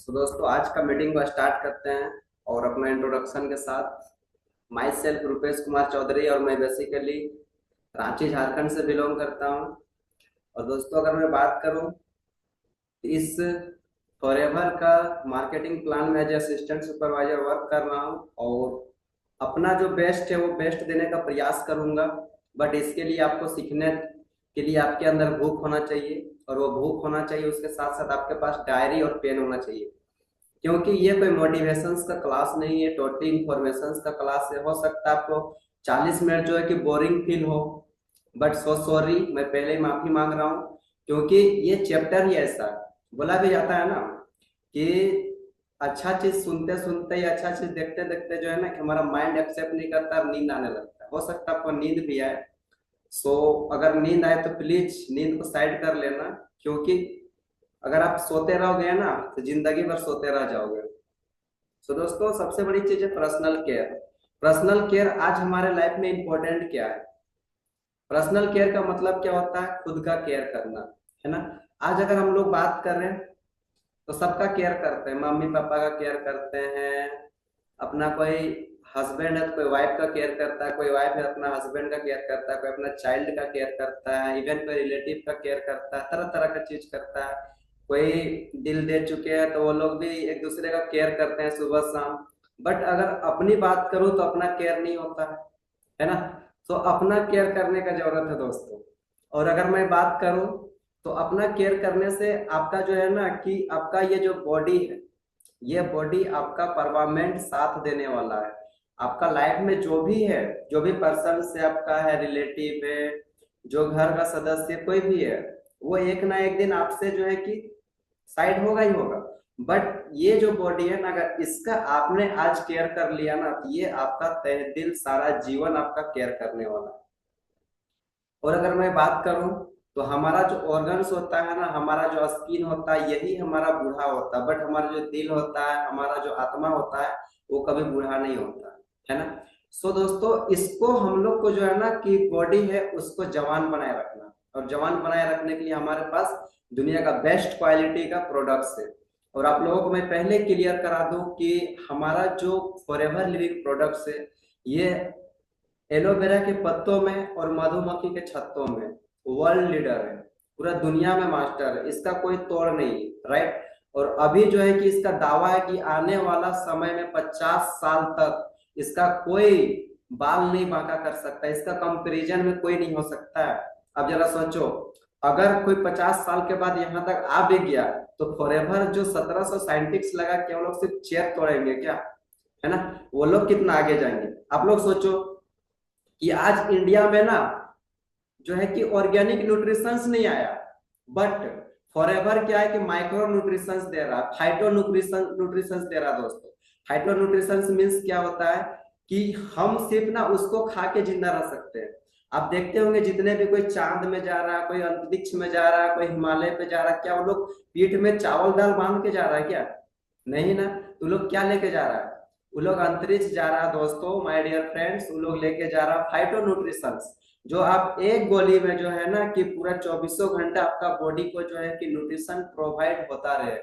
सो दोस्तों आज का मीटिंग को स्टार्ट करते हैं और अपना इंट्रोडक्शन के साथ। माई सेल्फ रुपेश कुमार चौधरी और मैं बेसिकली रांची झारखंड से बिलोंग करता हूँ। और दोस्तों अगर मैं बात करूँ इस फॉरएवर का मार्केटिंग प्लान में एज असिस्टेंट सुपरवाइजर वर्क कर रहा हूँ और अपना जो बेस्ट है वो बेस्ट देने का प्रयास करूंगा। बट इसके लिए आपको सीखने के लिए आपके अंदर भूख होना चाहिए और वो भूख होना चाहिए, उसके साथ साथ आपके पास डायरी और पेन होना चाहिए। क्योंकि ये कोई मोटिवेशंस का क्लास नहीं है, टोटली इंफॉर्मेशन का क्लास है। हो सकता है आपको 40 मिनट जो है कि बोरिंग फील हो, बट सो सॉरी, मैं पहले ही माफी मांग रहा हूँ। क्योंकि ये चैप्टर ही ऐसा है, बोला भी जाता है ना कि अच्छा चीज सुनते सुनते या अच्छा चीज देखते देखते जो है ना कि हमारा माइंड एक्सेप्ट नहीं करता और नींद आने लगता है। हो सकता है आपको नींद भी आए। सो अगर नींद आए तो प्लीज नींद को साइड कर लेना, क्योंकि अगर आप सोते रहोगे ना तो जिंदगी भर सोते रह जाओगे। सो दोस्तों सबसे बड़ी चीज है पर्सनल केयर। पर्सनल केयर आज हमारे लाइफ में इंपॉर्टेंट क्या है? पर्सनल केयर का मतलब क्या होता है? खुद का केयर करना, है ना। आज अगर हम लोग बात कर रहे हैं तो सबका केयर करते हैं, मम्मी पापा का केयर करते हैं, अपना कोई हस्बैंड है तो कोई वाइफ का केयर करता है, कोई वाइफ है अपना हस्बैंड का केयर करता है, कोई अपना चाइल्ड का केयर करता है, इवन कोई रिलेटिव का केयर करता है, तरह तरह का चीज करता है। कोई दिल दे चुके हैं तो वो लोग भी एक दूसरे का केयर करते हैं सुबह शाम। बट अगर अपनी बात करूं तो अपना केयर नहीं होता है ना। तो अपना केयर करने का जरूरत है दोस्तों। और अगर मैं बात करूं तो अपना केयर करने से आपका जो है ना कि आपका ये जो बॉडी है, ये बॉडी आपका परमानेंट साथ देने वाला है। आपका लाइफ में जो भी है, जो भी पर्सन से आपका है, रिलेटिव है, जो घर का सदस्य कोई भी है, वो एक ना एक दिन आपसे जो है कि साइड होगा ही होगा। बट ये जो बॉडी है ना, अगर इसका आपने आज केयर कर लिया ना तो ये आपका तहे दिल सारा जीवन आपका केयर करने वाला है। और अगर मैं बात करूं तो हमारा जो ऑर्गन्स होता है ना, हमारा जो स्किन होता है, यही हमारा बूढ़ा होता है। बट हमारा जो दिल होता है, हमारा जो आत्मा होता है, वो कभी बूढ़ा नहीं होता है ना। सो दोस्तों इसको हम लोग को जो है ना कि बॉडी है उसको जवान बनाए रखना, और जवान बनाए रखने के लिए हमारे पास दुनिया का बेस्ट क्वालिटी का प्रोडक्ट्स है। और आप लोगों को मैं पहले क्लियर करा दूं कि हमारा जो फॉरएवर लिविंग प्रोडक्ट्स है, ये एलोवेरा के पत्तों में और मधुमक्खी के छत्तों में वर्ल्ड लीडर है। पूरा दुनिया में मास्टर है, इसका कोई तोड़ नहीं, राइट। और अभी जो है कि इसका दावा है कि आने वाला समय में 50 साल तक इसका कोई बाल नहीं बांका कर सकता, इसका कंपैरिजन में कोई नहीं हो सकता है। अब जरा सोचो, अगर कोई 50 साल के बाद यहाँ तक आ भी गया तो फॉरएवर जो 1700 साइंटिस्ट लगा के वो लोग सिर्फ चेयर तोड़ेंगे क्या? है ना। वो लोग कितना आगे जाएंगे आप लोग सोचो कि आज इंडिया में ना जो है कि ऑर्गेनिक न्यूट्रिशंस नहीं आया, बट फॉरएवर क्या है कि माइक्रो न्यूट्रिशंस दे रहा है, फाइटो न्यूट्रिशंस दे रहा है दोस्तों। फाइटो न्यूट्रिशंस मीन्स क्या होता है कि हम सिर्फ ना उसको खा के जिंदा रह सकते हैं। आप देखते होंगे जितने भी कोई चांद में जा रहा है, कोई अंतरिक्ष में जा रहा है, कोई हिमालय पे जा रहा है, क्या वो लोग पीठ में चावल दाल बांध के जा रहा है क्या? नहीं ना। तो लोग क्या लेके जा रहा है? वो लोग अंतरिक्ष जा रहा है दोस्तों, माय डियर फ्रेंड्स। वो लोग लेके जा रहा है फाइटो न्यूट्रिशंस, जो आप एक गोली में जो है ना कि पूरा चौबीसों घंटा आपका बॉडी को जो है कि न्यूट्रिशन प्रोवाइड होता रहे,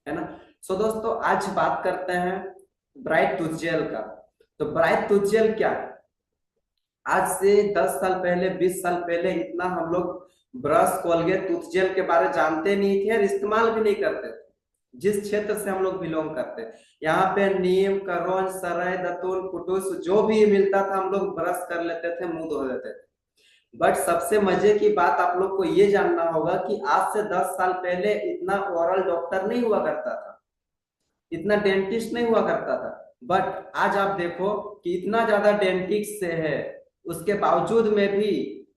है ना। सो दोस्तों आज बात करते हैं ब्राइट टूथ जेल का। तो ब्राइट टूथ जेल क्या है? आज से 10 साल पहले, 20 साल पहले इतना हम लोग ब्रश, कोलगेट, टूथ जेल के बारे जानते नहीं थे और इस्तेमाल भी नहीं करते थे। जिस क्षेत्र से हम लोग बिलोंग करते हैं, यहाँ पे नीम, करौंज, सराय, दतुल, कुटुस जो भी मिलता था हम लोग ब्रश कर लेते थे, मुंह धो लेते थे। बट सबसे मजे की बात आप लोग को ये जानना होगा कि आज से 10 साल पहले इतना ओरल डॉक्टर नहीं हुआ करता था, इतना डेंटिस्ट नहीं हुआ करता था। बट आज आप देखो कि इतना ज्यादा डेंटिस्ट से है, उसके बावजूद में भी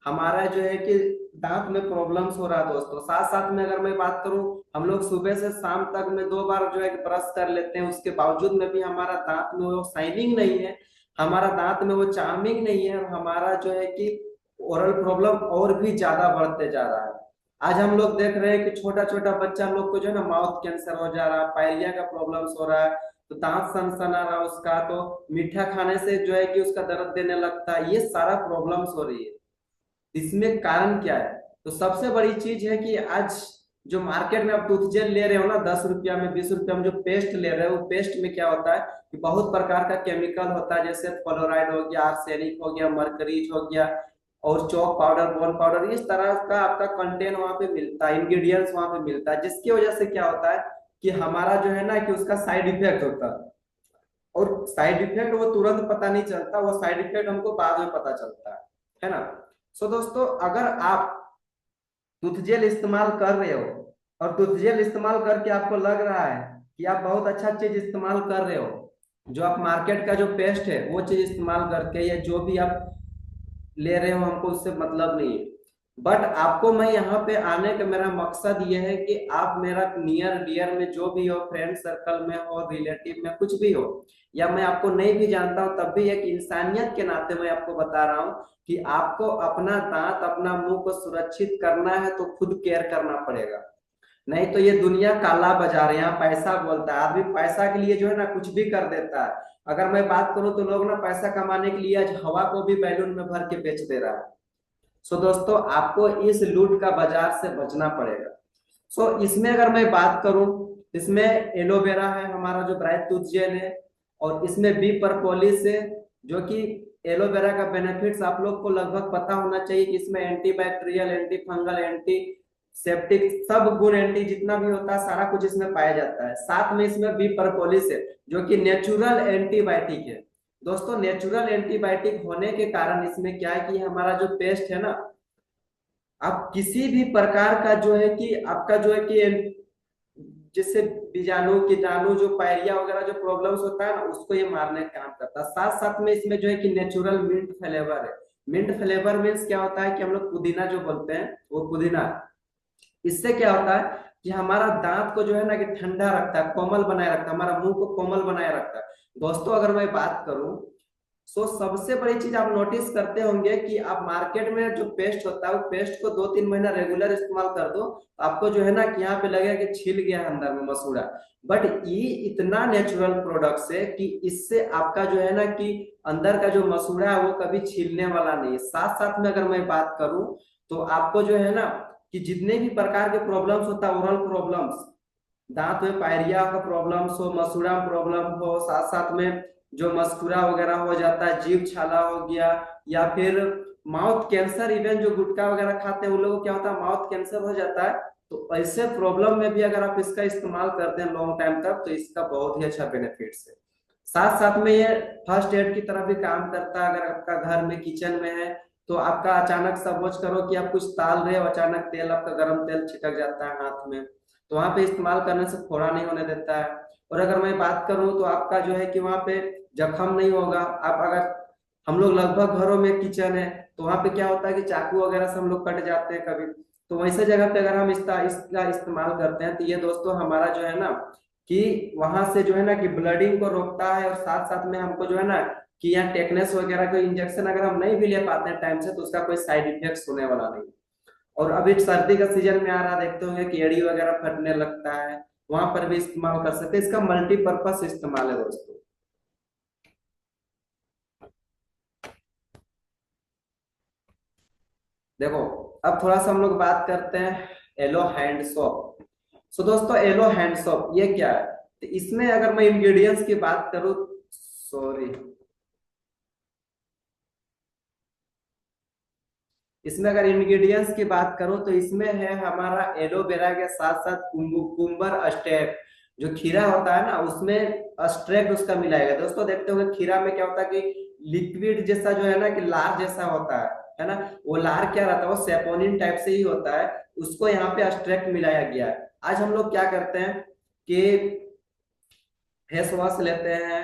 हमारा जो है कि दांत में प्रॉब्लम्स हो रहा है दोस्तों। साथ साथ में अगर मैं बात करूं, हम लोग सुबह से शाम तक में 2 बार जो है ब्रश कर लेते हैं, उसके बावजूद में भी हमारा दांत में वो शाइनिंग नहीं है, हमारा दांत में वो चार्मिंग नहीं है, और हमारा जो है कि ओरल प्रॉब्लम और भी ज्यादा बढ़ते जा रहा है। आज हम लोग देख रहे हैं कि छोटा छोटा बच्चा लोग को जो है ना माउथ कैंसर हो जा रहा है, पायरिया का प्रॉब्लम्स हो रहा है, तो दांत सनसना रहा उसका, तो मीठा खाने से जो है कि उसका दर्द देने लगता है, ये सारा प्रॉब्लम्स हो रही है। इसमें कारण क्या है? तो सबसे बड़ी चीज है कि आज जो मार्केट में आप टूथ जेल ले रहे हो ना 10 रुपया में 20 रुपया में जो पेस्ट ले रहे हो, पेस्ट में क्या होता है कि बहुत प्रकार का केमिकल होता है, जैसे फ्लोराइड हो गया, आर्सेनिक हो गया, मरकरीज हो गया, और चौक पाउडर, बोन पाउडर, इस तरह का आपका कंटेंट वहां पे मिलता है, इंग्रेडिएंट्स वहां पे मिलता है, जिसकी वजह से क्या होता है कि हमारा जो है ना कि उसका साइड इफेक्ट होता है। और साइड इफेक्ट वो तुरंत पता नहीं चलता, वो साइड इफेक्ट हमको बाद में पता चलता है ना। सो दोस्तों, अगर आप टूथ जेल इस्तेमाल कर रहे हो और टूथ जेल इस्तेमाल करके आपको लग रहा है कि आप बहुत अच्छा चीज इस्तेमाल कर रहे हो, जो आप मार्केट का जो पेस्ट है वो चीज इस्तेमाल करके, या जो भी आप ले रहे हो, हमको उससे मतलब नहीं है। बट आपको मैं यहाँ पे आने का मेरा मकसद ये है कि आप मेरा नियर डियर में जो भी हो, फ्रेंड सर्कल में हो, रिलेटिव में कुछ भी हो, या मैं आपको नहीं भी जानता हूँ तब भी एक इंसानियत के नाते मैं आपको बता रहा हूँ कि आपको अपना दांत, अपना मुंह को सुरक्षित करना है तो खुद केयर करना पड़ेगा। नहीं तो ये दुनिया काला बाजार है, यहाँ पैसा बोलता है, आदमी पैसा के लिए जो है ना कुछ भी कर देता है। अगर मैं बात करूं तो लोग ना पैसा कमाने के लिए आज हवा को भी बैलून में भर के बेच दे रहा है। सो दोस्तों, आपको इस लूट का बाजार से बचना पड़ेगा। सो इसमें अगर मैं बात करूं, इसमें एलोवेरा है हमारा जो ब्राइट टूथ जेल है, और इसमें बी प्रपोलिस है, जो कि एलोवेरा का बेनिफिट्स आप लोग को लगभग पता होना चाहिए कि इसमें anti bacterial, anti fungal, anti septic, सब गुण एंटी जितना भी होता है सारा कुछ इसमें पाया जाता है। साथ में इसमें बी प्रपोलिस है जो कि नेचुरल एंटीबायोटिक है। दोस्तों, नेचुरल एंटीबायोटिक होने के कारण इसमें क्या है कि हमारा जो पेस्ट है ना, आप किसी भी प्रकार का जो है कि आपका जो है कि जिससे बीजाणु, कीटाणु, जो पायरिया वगैरह जो प्रॉब्लम्स होता है ना, उसको ये मारने का काम करता है। साथ साथ में इसमें जो है कि नेचुरल मिंट फ्लेवर है। मिंट फ्लेवर मीन्स क्या होता है कि हम लोग पुदीना जो बोलते हैं, वो पुदीना, इससे क्या होता है कि हमारा दांत को जो है ना कि ठंडा रखता है, कोमल बनाए रखता है, हमारा मुंह को कोमल बनाए रखता है। दोस्तों, अगर मैं बात करूं, सो सबसे बड़ी चीज आप नोटिस करते होंगे कि आप मार्केट में जो पेस्ट होता है, वो पेस्ट को 2-3 महीना रेगुलर इस्तेमाल कर दो, आपको जो है ना कि यहाँ पे लगेगा कि छिल गया है अंदर में मसूड़ा। बट ये इतना नेचुरल प्रोडक्ट्स है कि इससे आपका जो है ना कि अंदर का जो मसूड़ा है वो कभी छिलने वाला नहीं है। साथ साथ में अगर मैं बात करूं तो आपको जो है ना कि जितने भी प्रकार के प्रॉब्लम्स होता है, ओरल प्रॉब्लम्स, दांत में पायरिया का प्रॉब्लम्स हो, मसूड़ा में प्रॉब्लम हो, साथ साथ में जो मस्कुरा वगैरह हो जाता है, जीभ छाला हो गया, या फिर माउथ कैंसर, इवन जो गुटखा वगैरह खाते हैं उन लोगों को क्या होता है, माउथ कैंसर हो जाता है। तो ऐसे प्रॉब्लम में भी अगर आप इसका इस्तेमाल करते हैं लॉन्ग टाइम तक, तो इसका बहुत ही अच्छा बेनिफिट्स है। साथ साथ में ये फर्स्ट एड की तरह भी काम करता है। अगर आपका घर में किचन में है तो आपका अचानक सपोज करो कि आप कुछ ताल रहे हो, अचानक तेल, आपका गर्म तेल छिटक जाता है हाथ में, तो वहां पे इस्तेमाल करने से फोड़ा नहीं होने देता है। और अगर मैं बात करूं तो आपका जो है कि वहां पे जख्म नहीं होगा। आप अगर, हम लोग लगभग घरों में किचन है तो वहां पे क्या होता है कि चाकू वगैरह से हम लोग कट जाते हैं कभी, तो वैसे जगह पे अगर हम इसका इस्तेमाल करते हैं तो ये दोस्तों हमारा जो है ना कि वहां से जो है ना कि ब्लडिंग को रोकता है, और साथ साथ में हमको जो है ना कि यहाँ टेटनस वगैरह कोई इंजेक्शन अगर हम नहीं भी ले पाते हैं टाइम से, तो उसका कोई साइड इफेक्ट होने वाला नहीं। और अभी सर्दी का सीजन में आ रहा, देखते होंगे कि एड़ी वगैरह फटने लगता है, वहां पर भी इस्तेमाल कर सकते हैं। इसका मल्टीपर्पज इस्तेमाल है दोस्तों। देखो, अब थोड़ा सा हम लोग बात करते हैं एलो हैंड सोप। सो दोस्तों, एलो हैंड सोप ये क्या है, तो इसमें अगर मैं इंग्रेडिएंट्स की बात करूं, सॉरी, इसमें अगर इंग्रेडिएंट्स की बात करूं तो इसमें है हमारा एलोवेरा के साथ साथ कुकुम्बर अस्टेक, जो खीरा होता है ना उसमें अस्ट्रेक्ट उसका मिलाएगा। दोस्तों, देखते होंगे खीरा में क्या होता है कि लिक्विड जैसा जो है ना कि लार जैसा होता है ना, वो लार क्या रहता है, वो सेपोनिन टाइप से ही होता है, उसको यहाँ पे अस्ट्रेक्ट मिलाया गया है। आज हम लोग क्या करते हैं कि फेस वॉश लेते हैं,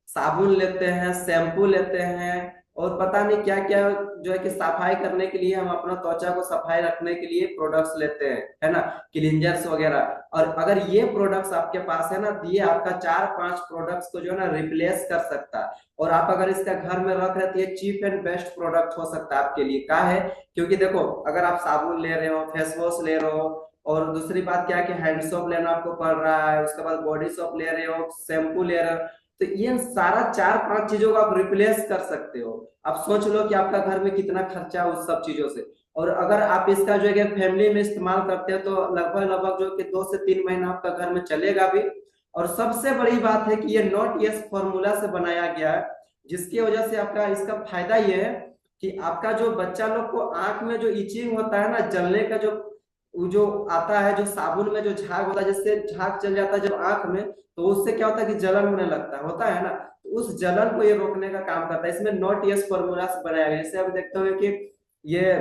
साबुन लेते हैं, शैम्पू लेते हैं, और पता नहीं क्या क्या जो है कि सफाई करने के लिए, हम अपना त्वचा को सफाई रखने के लिए प्रोडक्ट्स लेते हैं, है ना, क्लींजर्स वगैरह। और अगर ये प्रोडक्ट्स आपके पास है ना, तो ये आपका 4-5 प्रोडक्ट्स को जो है ना रिप्लेस कर सकता है। और आप अगर इसका घर में रख रहे तो ये चीप एंड बेस्ट प्रोडक्ट हो सकता है आपके लिए। क्या है, क्योंकि देखो, अगर आप साबुन ले रहे हो, फेस वॉश ले रहे हो, और दूसरी बात क्या है कि हैंड सोप लेना आपको पड़ रहा है, उसके बाद बॉडी सोप ले रहे हो, शैम्पू ले रहे हो, तो ये सारा 4-5 चीजों को आप रिप्लेस कर सकते हो। आप सोच लो कि आपका घर में कितना खर्चा है उस सब चीजों से। और अगर आप इसका जो है फैमिली में इस्तेमाल करते हो तो लगभग लगभग जो कि 2 से 3 महीना आपका घर में चलेगा भी। और सबसे बड़ी बात है कि ये नॉट यस फॉर्मूला से बनाया गया है, जिसकी वजह से आपका इसका फायदा ये है कि आपका जो बच्चा लोग को आंख में जो इचिंग होता है ना, जलने का जो वो जो आता है, जो साबुन में जो झाग होता है जिससे झाग चल जाता है जब आंख में, तो उससे क्या होता है कि जलन होने लगता है, होता है ना। तो उस जलन को ये रोकने का काम करता है। इसमें नॉट यस फॉर्मूला से बनाया गया। जैसे आप देखते हो कि ये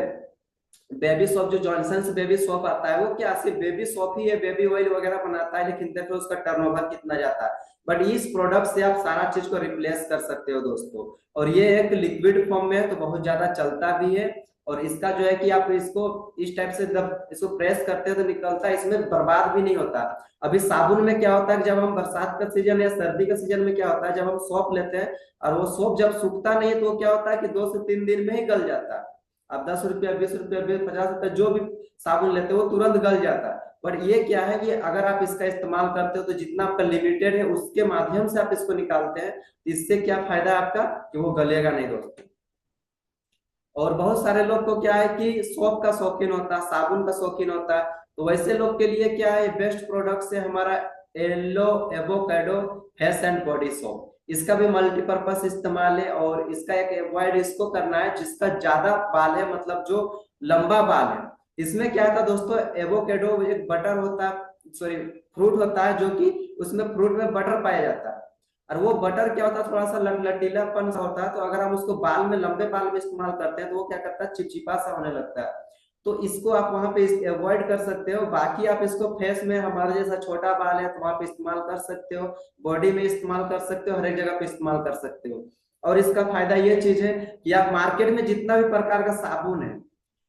बेबी सोप, जो जॉनसन्स बेबी सोप आता है, वो क्या सिर्फ बेबी सोप ही है, बेबी ऑयल वगैरह बनाता है, लेकिन देखो उसका टर्नओवर कितना जाता है। बट इस प्रोडक्ट से आप सारा चीज को रिप्लेस कर सकते हो दोस्तों। और ये एक लिक्विड फॉर्म में है तो बहुत ज्यादा चलता भी है। और इसका जो है कि आप इसको इस टाइप से जब इसको प्रेस करते हो तो निकलता है, इसमें बर्बाद भी नहीं होता। अभी साबुन में क्या होता है कि जब हम बरसात का सीजन या सर्दी का सीजन में क्या होता है, जब हम सोप लेते हैं और वो सोप जब सूखता नहीं है तो क्या होता है कि 2 से 3 दिन में ही गल जाता है। आप 10 रुपया, 20 रुपया, 50 रुपया जो भी साबुन लेते हो वो तुरंत गल जाता है। बट ये क्या है कि अगर आप इसका इस्तेमाल करते हो तो जितना आपका लिमिटेड है उसके माध्यम से आप इसको निकालते हैं, तो इससे क्या फायदा है आपका कि वो गलेगा नहीं दोस्तों। और बहुत सारे लोग को क्या है कि सोप का शौकीन होता है, साबुन का शौकीन होता है, तो वैसे लोग के लिए क्या है बेस्ट प्रोडक्ट है हमारा yellow avocado face and body soap. इसका भी मल्टीपर्पज इस्तेमाल है। और इसका एक अवॉइड इसको करना है जिसका ज्यादा बाल है, मतलब जो लंबा बाल है। इसमें क्या था दोस्तों, एवोकाडो एक बटर होता है, सॉरी फ्रूट होता है, जो कि उसमें फ्रूट में बटर पाया जाता है। और वो बटर क्या होता है, थोड़ा सा लटीलापन सा होता है, तो अगर हम उसको बाल में, लंबे बाल में इस्तेमाल करते हैं तो वो क्या करता है, चिपचिपा सा होने लगता है। तो इसको आप वहां पे अवॉइड कर सकते हो। बाकी आप इसको फेस में, हमारे जैसा छोटा बाल है तो वहां पे इस्तेमाल कर सकते हो, बॉडी में इस्तेमाल कर सकते हो, हर एक जगह पे इस्तेमाल कर सकते हो। और इसका फायदा ये चीज है कि आप मार्केट में जितना भी प्रकार का साबुन है,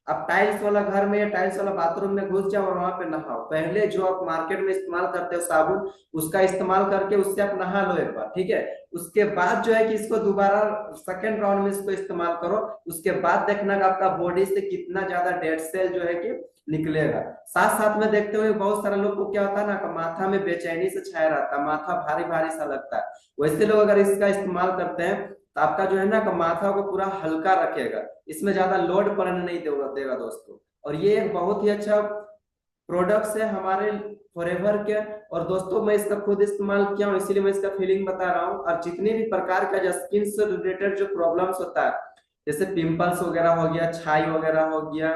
आप टाइल्स वाला घर में या टाइल्स वाला बाथरूम में घुस जाओ और वहां पे नहाओ, पहले जो आप मार्केट में इस्तेमाल करते हो साबुन, उसका इस्तेमाल करके उससे आप नहा लो एक बार, ठीक है। उसके बाद जो है कि इसको दोबारा सेकेंड राउंड में इसको इस्तेमाल करो। उसके बाद देखना कि आपका बॉडी से कितना ज्यादा डेड सेल जो है कि निकलेगा। साथ साथ में देखते हुए बहुत सारे लोग को क्या होता है ना कि माथा में बेचैनी से छाया रहता है, माथा भारी भारी सा लगता है। वैसे लोग अगर इसका इस्तेमाल करते हैं तो आपका जो है ना माथा को पूरा हल्का रखेगा, इसमें ज्यादा लोड पड़ने नहीं देगा दोस्तों। और ये एक बहुत ही अच्छा प्रोडक्ट्स है हमारे फॉरएवर के। और दोस्तों मैं इसका खुद इस्तेमाल किया हूँ, इसीलिए मैं इसका फीलिंग बता रहा हूँ। और जितने भी प्रकार का जो स्किन से रिलेटेड जो प्रॉब्लम्स होता है, जैसे पिंपल्स वगैरह हो गया, छाई वगैरह हो गया,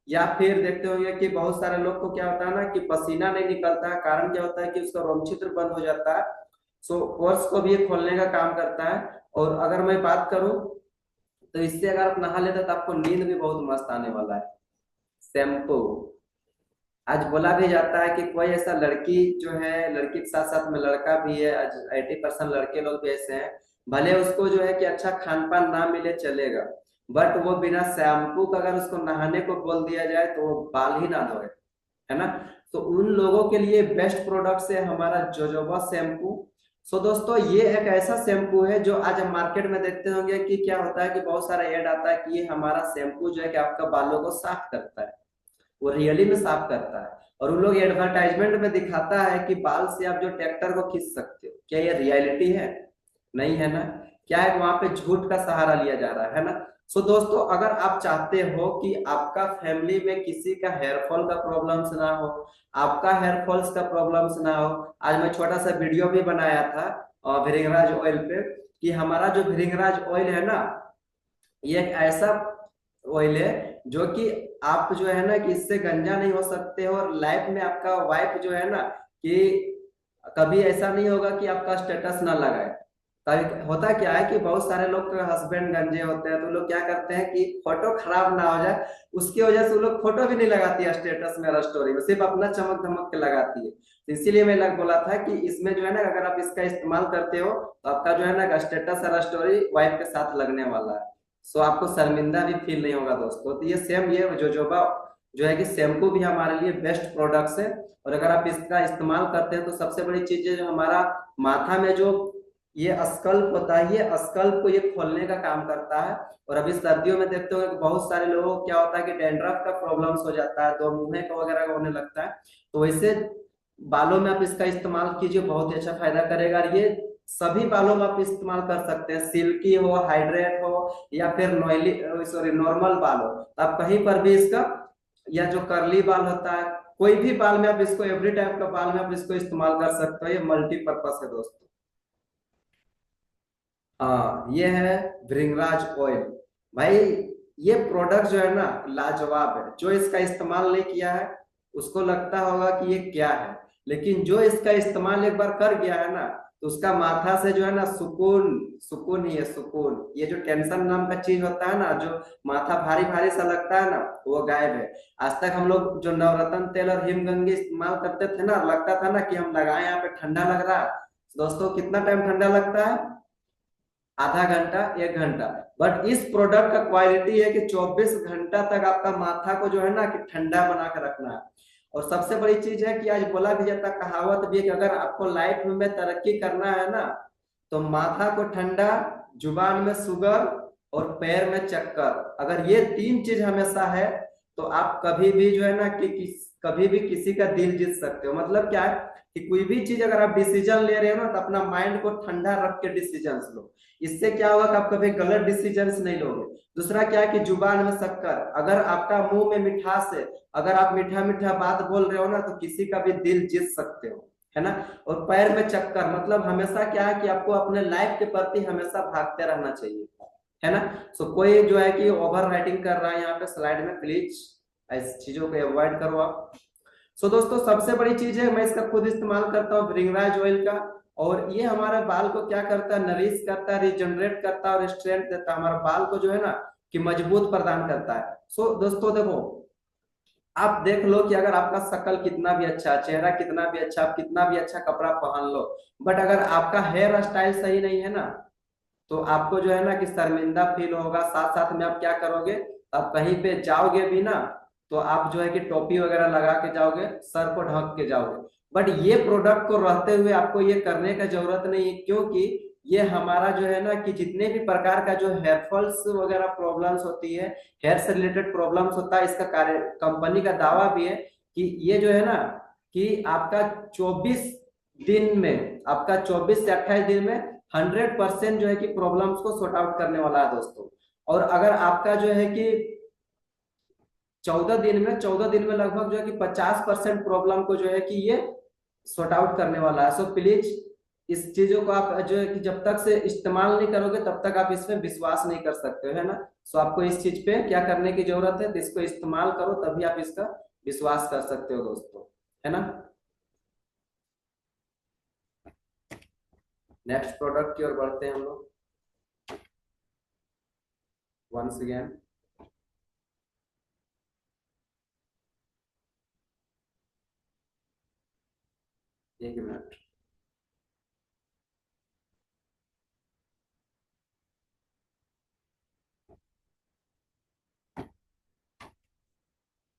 या फिर देखते होंगे कि बहुत सारे लोग को क्या होता है ना कि पसीना नहीं निकलता है, कारण क्या होता है कि उसका रोम छिद्र बंद हो जाता है। सो पोर्स को भी ये खोलने का काम करता है। और अगर मैं बात करूं तो इससे अगर आप नहा लेते तो आपको नींद भी बहुत मस्त आने वाला है। शैम्पू, आज बोला भी जाता है कि कोई ऐसा लड़की जो है, लड़की के साथ साथ में लड़का भी है, आज 80% लड़के लोग भी ऐसे हैं, भले उसको जो है कि अच्छा खान पान ना मिले चलेगा, बट वो बिना शैम्पू का अगर उसको नहाने को बोल दिया जाए तो वो बाल ही ना धोए, है ना। तो उन लोगों के लिए बेस्ट प्रोडक्ट है हमारा जोजोबा शैम्पू। सो दोस्तों ये एक ऐसा शैम्पू है जो आज हम मार्केट में देखते होंगे कि क्या होता है कि बहुत सारा ऐड आता है कि ये हमारा शैम्पू जो है कि आपका बालों को साफ करता है, वो रियली में साफ करता है। और उन लोग एडवर्टाइजमेंट में दिखाता है कि बाल से आप जो ट्रैक्टर को खींच सकते हो, क्या ये रियलिटी है? नहीं है ना। क्या है, वहां पे झूठ का सहारा लिया जा रहा है ना। सो दोस्तों अगर आप चाहते हो कि आपका फैमिली में किसी का हेयर फॉल का प्रॉब्लम्स ना हो, आपका हेयर फॉल्स का प्रॉब्लम्स ना हो, आज मैं छोटा सा वीडियो भी बनाया था भृंगराज ऑयल पे, कि हमारा जो भृंगराज ऑयल है ना, ये एक ऐसा ऑयल है जो कि आप जो है ना कि इससे गंजा नहीं हो सकते हो, और लाइफ में आपका वाइफ जो है ना कि कभी ऐसा नहीं होगा कि आपका स्टेटस ना लगाए। कभी होता क्या है कि बहुत सारे लोग के हस्बैंड गंजे होते हैं, तो लोग क्या करते हैं कि फोटो खराब ना हो जाए उसकी वजह से वो लोग फोटो भी नहीं लगाती है स्टेटस में और स्टोरी में, सिर्फ अपना चमक धमक के लगाती है। तो इसीलिए मैं बोला था कि इसमें जो है ना अगर आप इसका इस्तेमाल करते हो तो आपका जो है ना स्टेटस और स्टोरी वाइफ के साथ लगने वाला है। सो आपको शर्मिंदा भी फील नहीं होगा दोस्तों। तो ये सेम ये जोजोबा जो है कि शैम्पू भी हमारे लिए बेस्ट प्रोडक्ट्स है। और अगर आप इसका इस्तेमाल करते हैं तो सबसे बड़ी चीज है जो हमारा माथा में जो ये स्कल्प होता है, ये स्कल्प को ये खोलने का काम करता है। और अभी सर्दियों में देखते हो कि बहुत सारे लोगों को क्या होता है कि डैंड्रफ का प्रॉब्लम्स हो जाता है, तो मुंह का वगैरह होने लगता है। तो वैसे बालों में आप इसका इस्तेमाल कीजिए, बहुत ही अच्छा फायदा करेगा। और ये सभी बालों में आप इस्तेमाल कर सकते हैं, सिल्की हो, हाइड्रेट हो, या फिर नॉइली सॉरी नॉर्मल बाल हो, तो आप कहीं पर भी इसका, या जो कर्ली बाल होता है, कोई भी बाल में आप इसको, एवरी टाइप का बाल में आप इसको इस्तेमाल कर सकते हो। ये मल्टीपर्पज है दोस्तों। हाँ, ये है भृंगराज ऑयल। भाई ये प्रोडक्ट जो है ना, लाजवाब है। जो इसका इस्तेमाल नहीं किया है उसको लगता होगा कि ये क्या है, लेकिन जो इसका इस्तेमाल एक बार कर गया है ना, तो उसका माथा से जो है ना सुकून, सुकून ही है सुकून। ये जो टेंशन नाम का चीज होता है ना, जो माथा भारी भारी सा लगता है ना, वो गायब है। आज तक हम लोग जो नवरत्न तेल और हिमगंगे इस्तेमाल करते थे ना, लगता था ना कि हम लगाए यहाँ पे ठंडा लग रहा है। दोस्तों कितना टाइम ठंडा लगता है? आधा घंटा, 1 घंटा। बट इस प्रोडक्ट का क्वालिटी है कि 24 घंटा तक आपका माथा को जो है ना कि ठंडा बना के रखना है। और सबसे बड़ी चीज है कि आज बोला भी जाता, कहावत भी है कि अगर आपको लाइफ में तरक्की करना है ना, तो माथा को ठंडा, जुबान में शुगर और पैर में चक्कर, अगर ये 3 चीज हमेशा है, तो आप कभी भी जो है ना कि कभी भी किसी का दिल जीत सकते हो। मतलब क्या है कि कोई भी चीज अगर आप डिसीजन ले रहे हो ना, तो अपना माइंड को ठंडा रख के डिसीजन लो। इससे क्या होगा कि आप कभी गलत डिसीजंस नहीं लोगे। दूसरा क्या है कि जुबान में शक्कर, अगर आपका मुंह में मिठास है, अगर आप मीठा मीठा बात बोल रहे हो ना, तो किसी का भी दिल जीत सकते हो, है ना। और पैर में चक्कर, मतलब हमेशा क्या है कि आपको अपने लाइफ के प्रति हमेशा भागते रहना चाहिए, है ना। सो कोई जो है कि ओवर राइटिंग कर रहा है यहाँ पे स्लाइड में, प्लीज ऐसी चीजों को अवॉइड करो आप। सो दोस्तों सबसे बड़ी चीज है, मैं इसका खुद इस्तेमाल करता हूँ भृंगराज ऑयल का। और ये हमारे बाल को क्या करता है, नरिश करता है, रिजनरेट करता है और स्ट्रेंथ देता है, हमारे बाल को जो है ना कि मजबूत प्रदान करता है। सो दोस्तों देखो, आप देख लो कि अगर आपका शकल कितना भी अच्छा, चेहरा कितना भी अच्छा, आप कितना भी अच्छा कपड़ा पहन लो, बट अगर आपका हेयर स्टाइल सही नहीं है ना, तो आपको जो है ना कि शर्मिंदा फील होगा। साथ साथ में आप क्या करोगे, आप कहीं पे जाओगे भी ना, तो आप जो है कि टोपी वगैरह लगा के जाओगे, सर को ढक के जाओगे। बट ये प्रोडक्ट को रहते हुए आपको ये करने का जरूरत नहीं है, क्योंकि ये हमारा जो है ना कि जितने भी प्रकार का जो हेयर फॉल्स वगैरह प्रॉब्लम्स होती है, हेयर से रिलेटेड प्रॉब्लम्स होता है, इसका कार्य कंपनी का दावा भी है कि ये जो है ना कि आपका 24 दिन में, आपका 24 से 28 दिन में 100% जो है कि प्रॉब्लम्स को सॉर्ट आउट करने वाला है दोस्तों। और अगर आपका जो है कि 14 दिन में लगभग जो है कि 50% प्रॉब्लम को जो है कि ये सॉर्ट आउट करने वाला है। सो प्लीज इस चीजों को आप जो है कि जब तक से इस्तेमाल नहीं करोगे तब तक आप इसमें विश्वास नहीं कर सकते हो, है ना। सो आपको इस चीज पे क्या करने की जरूरत है, तो इसको इस्तेमाल करो, तभी आप इसका विश्वास कर सकते हो दोस्तों, है ना। नेक्स्ट प्रोडक्ट की ओर बढ़ते हैं हम लोग। Once again, 1 minute.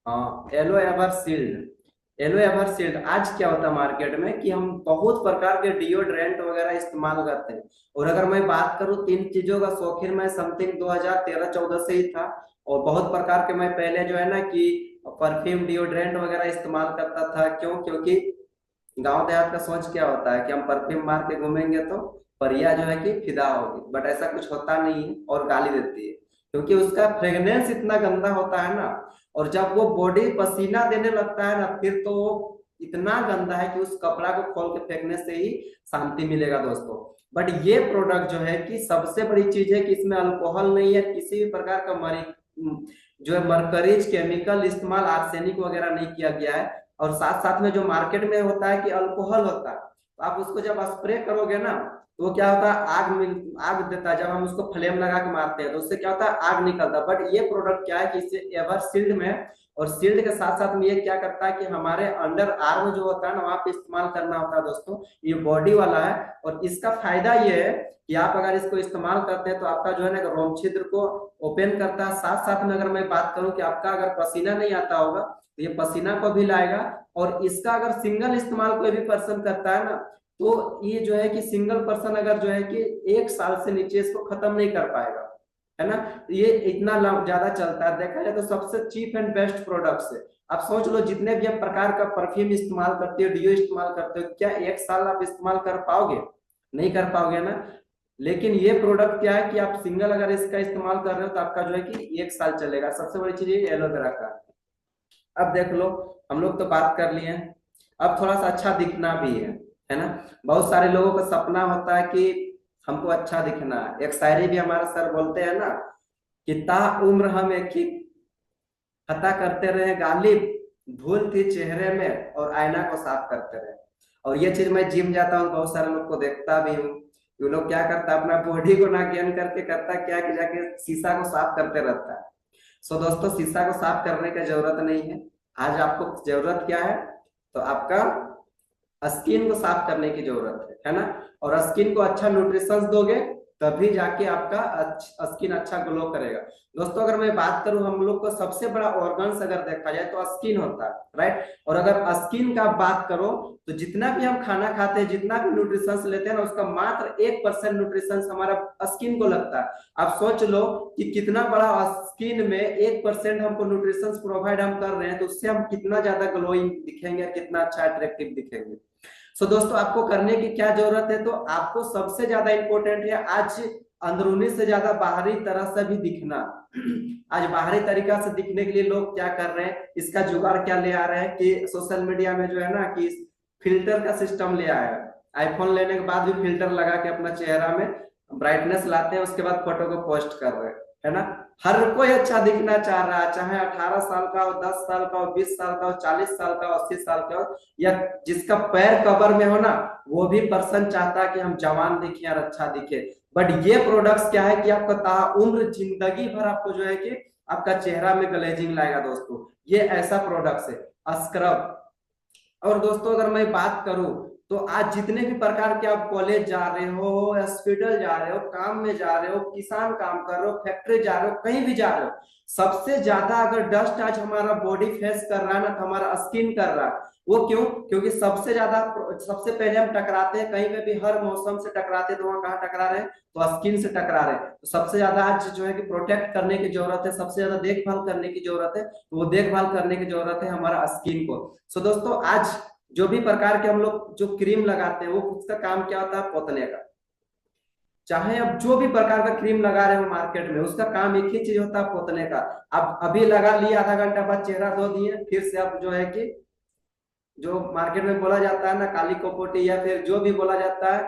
हाँ, aloe ever shield. Aloe ever shield आज क्या होता है मार्केट में कि हम बहुत प्रकार के डिओड्रेंट वगैरह इस्तेमाल करते हैं। और अगर मैं बात करूं 3 चीजों का शौकीन मैं समथिंग 2013-14 से ही था। और बहुत प्रकार के मैं पहले जो है ना कि परफ्यूम डिओड्रेंट वगैरह इस्तेमाल करता था। क्यों? क्योंकि गांव देहात का सोच क्या होता है कि हम परफ्यूम मार के घूमेंगे तो परिया जो है कि फिदा होगी, बट ऐसा कुछ होता नहीं है और गाली देती है, क्योंकि उसका फ्रेग्रेंस इतना गंदा होता है ना। और जब वो बॉडी पसीना देने लगता है ना, फिर तो वो इतना गंदा है कि उस कपड़ा को खोल के फेंकने से ही शांति मिलेगा दोस्तों। बट ये प्रोडक्ट जो है कि सबसे बड़ी चीज है कि इसमें अल्कोहल नहीं है, किसी भी प्रकार का मरी जो है मरकरीज केमिकल इस्तेमाल, आर्सेनिक वगैरह नहीं किया गया है। और साथ साथ में जो मार्केट में होता है कि अल्कोहल होता है, तो आप उसको जब स्प्रे करोगे ना, तो वो क्या होता है, आग देता है। जब हम उसको फ्लेम लगा के मारते हैं तो उससे क्या होता है, आग निकलता है। बट ये प्रोडक्ट क्या है कि इससे एवर शील्ड में, और शील्ड के साथ साथ में ये क्या करता है कि हमारे अंडर आर्म जो होता है ना, वहां पे इस्तेमाल करना होता है दोस्तों। ये बॉडी वाला है। और इसका फायदा ये है कि आप अगर इसको इस्तेमाल करते हैं तो आपका जो है ना रोम छिद्र को ओपन करता है। साथ साथ में अगर मैं बात करूं कि आपका अगर पसीना नहीं आता होगा, तो ये पसीना को भी लाएगा। और इसका अगर सिंगल इस्तेमाल कोई भी पर्सन करता है ना, तो ये जो है कि सिंगल पर्सन अगर जो है कि 1 साल से नीचे इसको खत्म नहीं कर पाएगा, है ना। ये इतना ज्यादा चलता है, देखा जाए तो सबसे चीप एंड बेस्ट प्रोडक्ट्स है। आप सोच लो जितने भी आप प्रकार का परफ्यूम इस्तेमाल करते हो, डिओ इस्तेमाल करते हो, क्या 1 साल आप इस्तेमाल कर पाओगे? नहीं कर पाओगे ना। लेकिन ये प्रोडक्ट क्या है कि आप सिंगल अगर इसका इस्तेमाल कर रहे हो तो आपका जो है कि 1 साल चलेगा। सबसे बड़ी चीज ये एलोवेरा का। अब देख लो, हम लोग तो बात कर लिए हैं, अब थोड़ा सा अच्छा दिखना भी है ना। बहुत सारे लोगों का सपना होता है कि हमको अच्छा दिखना है। एक शायरी भी हमारे सर बोलते हैं ना कि ता उम्र हम एक ही खता करते रहे गालिब, धूल थी चेहरे में और आईना को साफ करते रहे। और ये चीज मैं जिम जाता हूँ, बहुत सारे लोग को देखता भी हूँ, ये लोग क्या करता है, अपना बॉडी को ना गेन करके करता क्या कि जाके शीशा को साफ करते रहता है। सो दोस्तों, शीशा को साफ करने की जरूरत नहीं है। आज आपको जरूरत क्या है, तो आपका स्किन को साफ करने की जरूरत है ना। और स्किन को अच्छा न्यूट्रिशन दोगे तभी जाके आपका स्किन अच्छा ग्लो करेगा। दोस्तों, अगर मैं बात करूं, हम लोग को सबसे बड़ा ऑर्गन्स अगर देखा जाए तो स्किन होता है, राइट। और अगर स्किन का बात करो तो जितना भी हम खाना खाते हैं, जितना भी न्यूट्रिशन लेते हैं ना, उसका मात्र 1% न्यूट्रिशन हमारा स्किन को लगता है। आप सोच लो कि कितना बड़ा स्किन में 1% हमको न्यूट्रिशन प्रोवाइड हम कर रहे हैं, तो उससे हम कितना ज्यादा ग्लोइंग दिखेंगे, कितना अच्छा अट्रैक्टिव दिखेंगे। सो दोस्तों, आपको करने की क्या जरूरत है, तो आपको सबसे ज्यादा इंपॉर्टेंट है आज अंदरूनी से ज्यादा बाहरी तरह से भी दिखना। आज बाहरी तरीका से दिखने के लिए लोग क्या कर रहे हैं, इसका जुगाड़ क्या ले आ रहे हैं कि सोशल मीडिया में जो है ना कि फिल्टर का सिस्टम ले आया है। आईफोन लेने के बाद भी फिल्टर लगा के अपना चेहरा में ब्राइटनेस लाते हैं, उसके बाद फोटो को पोस्ट कर रहे हैं, है ना। हर कोई अच्छा दिखना चाह रहा है, चाहे 18 साल का हो, 10 साल का हो, 20 साल का हो, 40 साल का हो, 80 साल का हो, या जिसका पैर कबर में हो ना, वो भी पर्सन चाहता है कि हम जवान दिखे और अच्छा दिखे। बट ये प्रोडक्ट्स क्या है कि आपका ताउम्र जिंदगी भर आपको जो है कि आपका चेहरा में ग्लेजिंग लाएगा दोस्तों। ये ऐसा प्रोडक्ट्स है स्क्रब। और दोस्तों, अगर मैं बात करूं तो आज जितने भी प्रकार के आप कॉलेज जा रहे हो, हॉस्पिटल जा रहे हो, काम में जा रहे हो, किसान काम कर रहे हो, फैक्ट्री जा रहे हो, कहीं भी जा रहे हो, सबसे ज्यादा अगर डस्ट आज हमारा बॉडी फेस कर रहा है ना, तो हमारा स्किन कर रहा है। वो क्यों? क्योंकि सबसे ज्यादा, सबसे पहले हम टकराते हैं कहीं पे भी, हर मौसम से टकराते हैं, तो वहां कहाँ टकरा रहे हैं, तो स्किन से टकरा रहे हैं। तो सबसे ज्यादा आज जो है कि प्रोटेक्ट करने की जरूरत है, सबसे ज्यादा देखभाल करने की जरूरत है, तो वो देखभाल करने की जरूरत है हमारा स्किन को। सो दोस्तों, आज जो भी प्रकार के हम लोग जो क्रीम लगाते हैं, वो उसका काम क्या होता है, पोतने का। चाहे आप जो भी प्रकार का क्रीम लगा रहे हो मार्केट में, उसका काम एक ही चीज होता है, पोतने का। आप अभी लगा लिए, आधा घंटा बाद चेहरा धो दिए, फिर से आप जो है कि जो मार्केट में बोला जाता है ना काली कपोटी, या फिर जो भी बोला जाता है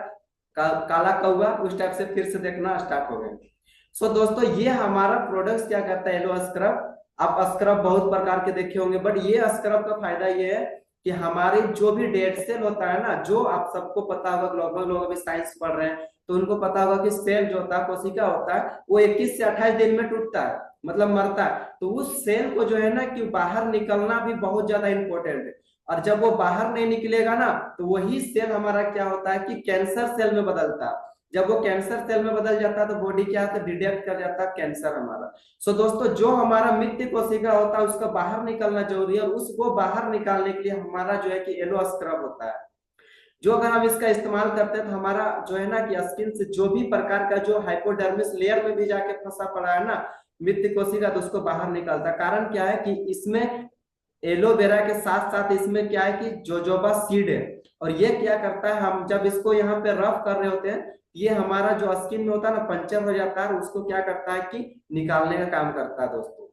काला कौवा, उस टाइप से फिर से देखना स्टार्ट हो गए। सो दोस्तों, ये हमारा प्रोडक्ट क्या करता है, येलो स्क्रब। आप स्क्रब बहुत प्रकार के देखे होंगे, बट ये स्क्रब का फायदा ये है कि हमारे जो भी डेड सेल होता है ना, जो आप सबको पता होगा, लगभग लोग अभी साइंस पढ़ रहे हैं तो उनको पता होगा कि सेल जो होता है, कोशिका होता है, वो 21 से 28 दिन में टूटता है, मतलब मरता है। तो उस सेल को जो है ना कि बाहर निकलना भी बहुत ज्यादा इंपॉर्टेंट है। और जब वो बाहर नहीं निकलेगा ना, तो वही सेल हमारा क्या होता है कि कैंसर सेल में बदलता है। जब वो कैंसर सेल में बदल जाता है तो बॉडी क्या होता है, डिटेक्ट कर जाता है कैंसर हमारा। सो दोस्तों, जो हमारा मृत कोशिका होता है उसका बाहर निकलना जरूरी है, और उसको बाहर निकालने के लिए हमारा जो है कि येलो स्क्रब होता है। जो अगर हम इसका इस्तेमाल करते हैं तो हमारा जो है ना कि स्किन से जो भी प्रकार का जो हाइपोडर्मिस लेयर में भी जाके फंसा पड़ा है ना मृत कोशिका, तो उसको बाहर निकालता है। कारण क्या है कि इसमें एलोवेरा के साथ साथ इसमें क्या है कि जोजोबा सीड है। और ये क्या करता है, हम जब इसको यहाँ पे रफ कर रहे होते हैं, ये हमारा जो स्किन में होता है ना पंचर हो जाता है, उसको क्या करता है कि निकालने का काम करता है दोस्तों।